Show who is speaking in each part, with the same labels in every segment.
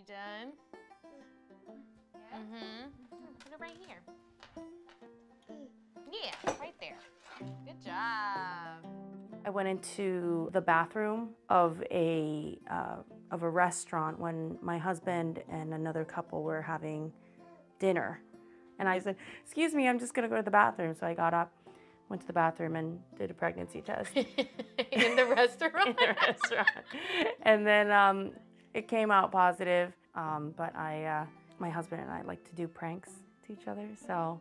Speaker 1: done? Yeah. Mm-hmm. Put it right here. Yeah, right there. Good job.
Speaker 2: I went into the bathroom of a restaurant when my husband and another couple were having dinner. And I said, "Excuse me, I'm just gonna go to the bathroom." So I got up, went to the bathroom and did a pregnancy test.
Speaker 1: In the restaurant?
Speaker 2: In the restaurant. And then it came out positive, but my husband and I like to do pranks to each other. So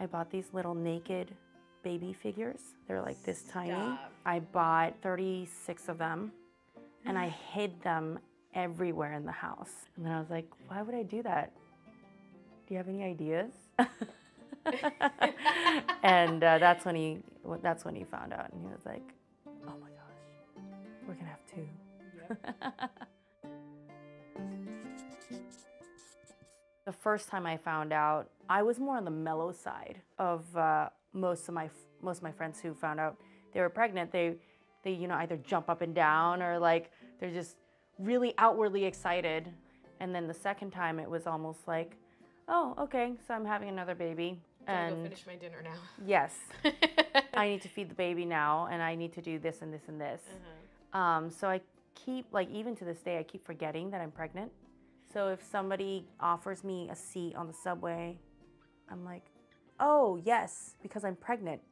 Speaker 2: I bought these little naked baby figures. They're like this tiny.
Speaker 1: Stop.
Speaker 2: I bought 36 of them and I hid them everywhere in the house. And then I was like, why would I do that? Do you have any ideas? And that's when he found out, and he was like, oh my gosh, we're gonna have two. Yep. The first time I found out, I was more on the mellow side of most of my friends who found out they were pregnant. They either jump up and down or like they're just really outwardly excited. And then the second time it was almost like, oh, okay, so I'm having another baby.
Speaker 1: I'll go finish my dinner now.
Speaker 2: Yes. I need to feed the baby now, and I need to do this and this and this. So I keep, like, even to this day, I keep forgetting that I'm pregnant. So if somebody offers me a seat on the subway, I'm like, oh, yes, because I'm pregnant.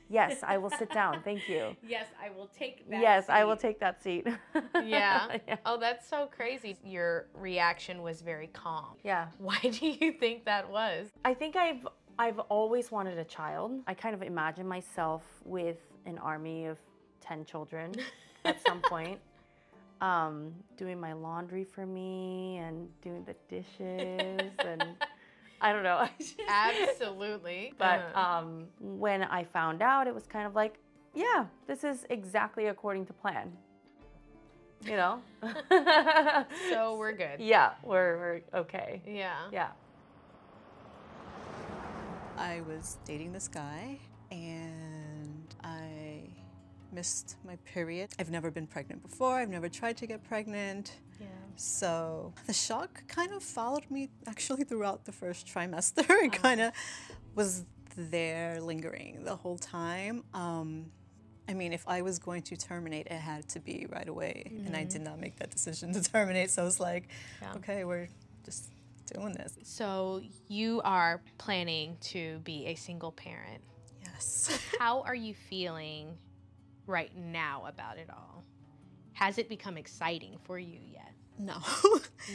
Speaker 2: Yes, I will sit down. Thank you.
Speaker 1: Yes, I will take that
Speaker 2: Yes,
Speaker 1: seat.
Speaker 2: I will take that seat.
Speaker 1: Yeah. Yeah. Oh, that's so crazy. Your reaction was very calm.
Speaker 2: Yeah.
Speaker 1: Why do you think that was?
Speaker 2: I think I've always wanted a child. I kind of imagine myself with an army of 10 children at some point, doing my laundry for me and doing the dishes and I don't know.
Speaker 1: Absolutely.
Speaker 2: But when I found out, it was kind of like, yeah, this is exactly according to plan. You know?
Speaker 1: So we're good.
Speaker 2: Yeah, we're okay.
Speaker 1: Yeah.
Speaker 2: Yeah.
Speaker 3: I was dating this guy and I missed my period. I've never been pregnant before. I've never tried to get pregnant.
Speaker 1: Yeah.
Speaker 3: So the shock kind of followed me actually throughout the first trimester. It kind of was there lingering the whole time. I mean, if I was going to terminate, it had to be right away. Mm-hmm. And I did not make that decision to terminate. So it's like, okay, we're just doing this.
Speaker 1: So you are planning to be a single parent.
Speaker 3: Yes.
Speaker 1: How are you feeling right now about it all? Has it become exciting for you yet?
Speaker 3: No.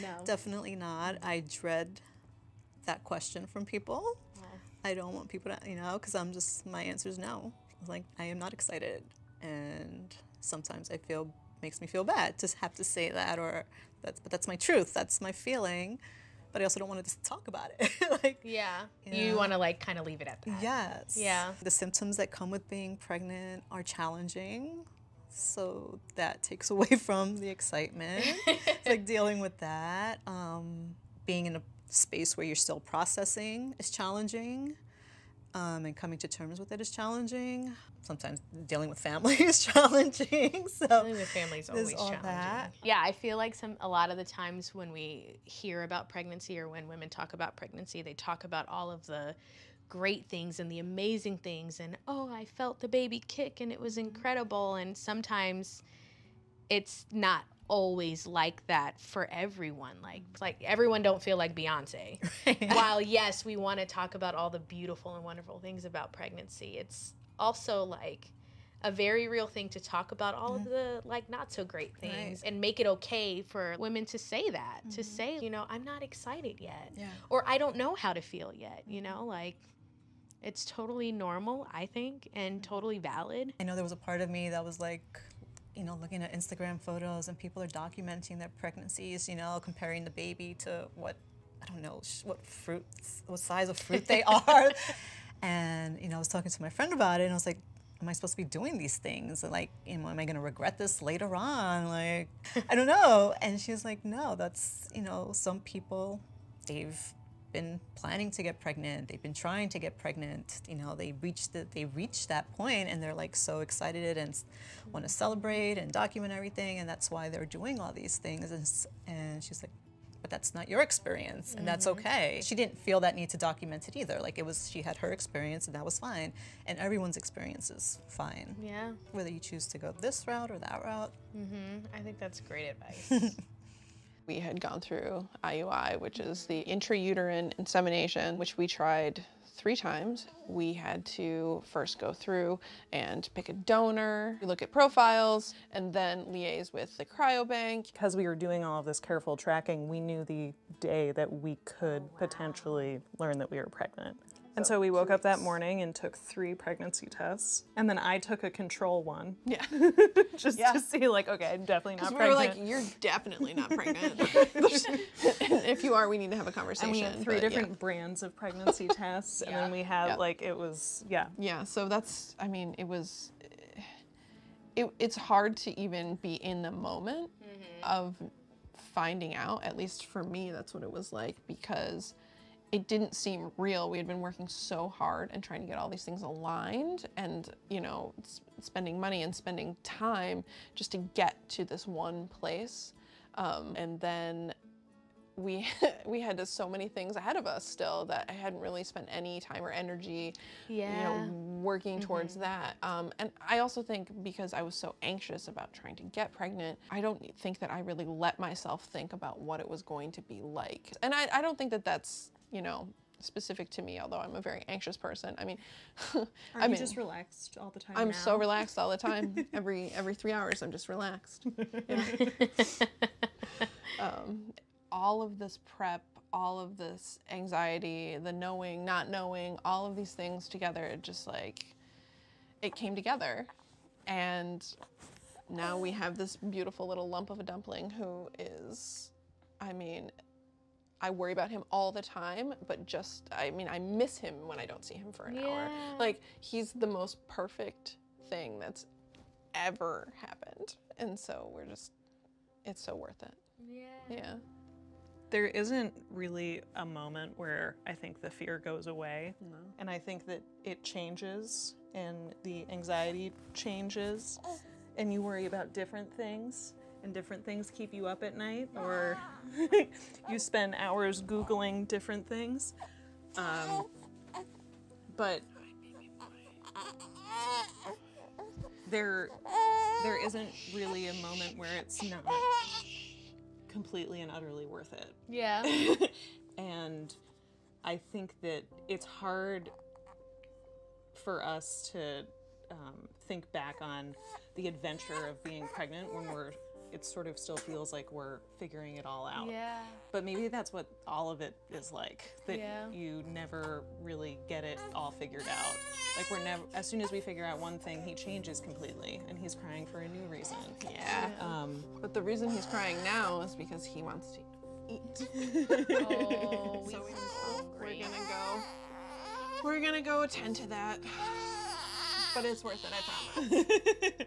Speaker 1: No.
Speaker 3: Definitely not. I dread that question from people. Oh. I don't want people to, because my answer is no. Like, I am not excited. And sometimes makes me feel bad to have to say that, but that's my truth. That's my feeling. But I also don't want to just talk about it. Like,
Speaker 1: yeah. You want to like kind of leave it at that.
Speaker 3: Yes.
Speaker 1: Yeah.
Speaker 3: The symptoms that come with being pregnant are challenging. So that takes away from the excitement. It's like dealing with that. Being in a space where you're still processing is challenging. And coming to terms with it is challenging. Sometimes dealing with family is challenging. So
Speaker 1: dealing with family is always challenging.
Speaker 3: That.
Speaker 1: Yeah, I feel like a lot of the times when we hear about pregnancy or when women talk about pregnancy, they talk about all of the great things and the amazing things and, oh, I felt the baby kick and it was incredible. And sometimes it's not always like that for everyone. Like everyone don't feel like Beyonce. Right. While yes, we want to talk about all the beautiful and wonderful things about pregnancy, it's also like a very real thing to talk about all of the like not so great things and make it okay for women to say that, to say, I'm not excited yet.
Speaker 3: Yeah.
Speaker 1: Or I don't know how to feel yet, like it's totally normal, I think, and totally valid.
Speaker 3: I know there was a part of me that was like, looking at Instagram photos and people are documenting their pregnancies, comparing the baby to what size of fruit they are. And, I was talking to my friend about it and I was like, am I supposed to be doing these things? And like, am I going to regret this later on? Like, I don't know. And she was like, no, that's, some people, they've been planning to get pregnant. They've been trying to get pregnant. They reached that point and they're like so excited and want to celebrate and document everything. And that's why they're doing all these things. And she's like, but that's not your experience, and that's okay. She didn't feel that need to document it either. Like, she had her experience, and that was fine. And everyone's experience is fine.
Speaker 1: Yeah.
Speaker 3: Whether you choose to go this route or that route.
Speaker 1: I think that's great advice.
Speaker 4: We had gone through IUI, which is the intrauterine insemination, which we tried 3 times. We had to first go through and pick a donor, look at profiles, and then liaise with the cryobank.
Speaker 5: Because we were doing all of this careful tracking, we knew the day that we could potentially learn that we were pregnant. And so we woke up that morning and took 3 pregnancy tests. And then I took a control one.
Speaker 4: Yeah.
Speaker 5: Just to see, like, okay, I'm definitely not pregnant.
Speaker 4: We were like, you're definitely not pregnant. And if you are, we need to have a conversation.
Speaker 5: And we had 3 different brands of pregnancy tests. And then we had, like, it was,
Speaker 4: Yeah, so that's, I mean, it's hard to even be in the moment of finding out. At least for me, that's what it was like, because it didn't seem real. We had been working so hard and trying to get all these things aligned and, you know, spending money and spending time just to get to this one place. And then we had so many things ahead of us still that I hadn't really spent any time or energy, you know, working towards that. And I also think because I was so anxious about trying to get pregnant, I don't think that I really let myself think about what it was going to be like. And I don't think that that's, you know, specific to me, although I'm a very anxious person. I mean,
Speaker 5: Are you just relaxed all the time
Speaker 4: I'm
Speaker 5: now?
Speaker 4: so relaxed all the time. Every 3 hours, I'm just relaxed. All of this prep, all of this anxiety, the knowing, not knowing, all of these things together, it just like, it came together. And now we have this beautiful little lump of a dumpling who is, I mean, I worry about him all the time, but just, I mean, I miss him when I don't see him for an hour. Like, he's the most perfect thing that's ever happened. And so we're just, it's so worth it. Yeah.
Speaker 5: There isn't really a moment where I think the fear goes away. No. And I think that it changes and the anxiety changes and you worry about different things. And different things keep you up at night, or you spend hours Googling different things. But there isn't really a moment where it's not completely and utterly worth it.
Speaker 1: Yeah.
Speaker 5: And I think that it's hard for us to think back on the adventure of being pregnant when it sort of still feels like we're figuring it all out.
Speaker 1: Yeah.
Speaker 5: But maybe that's what all of it is like, that you never really get it all figured out. Like, we're never, as soon as we figure out one thing, he changes completely and he's crying for a new reason.
Speaker 4: Yeah. But the reason he's crying now is because he wants to eat.
Speaker 1: Oh,
Speaker 4: So we're gonna go attend to that. But it's worth it, I promise.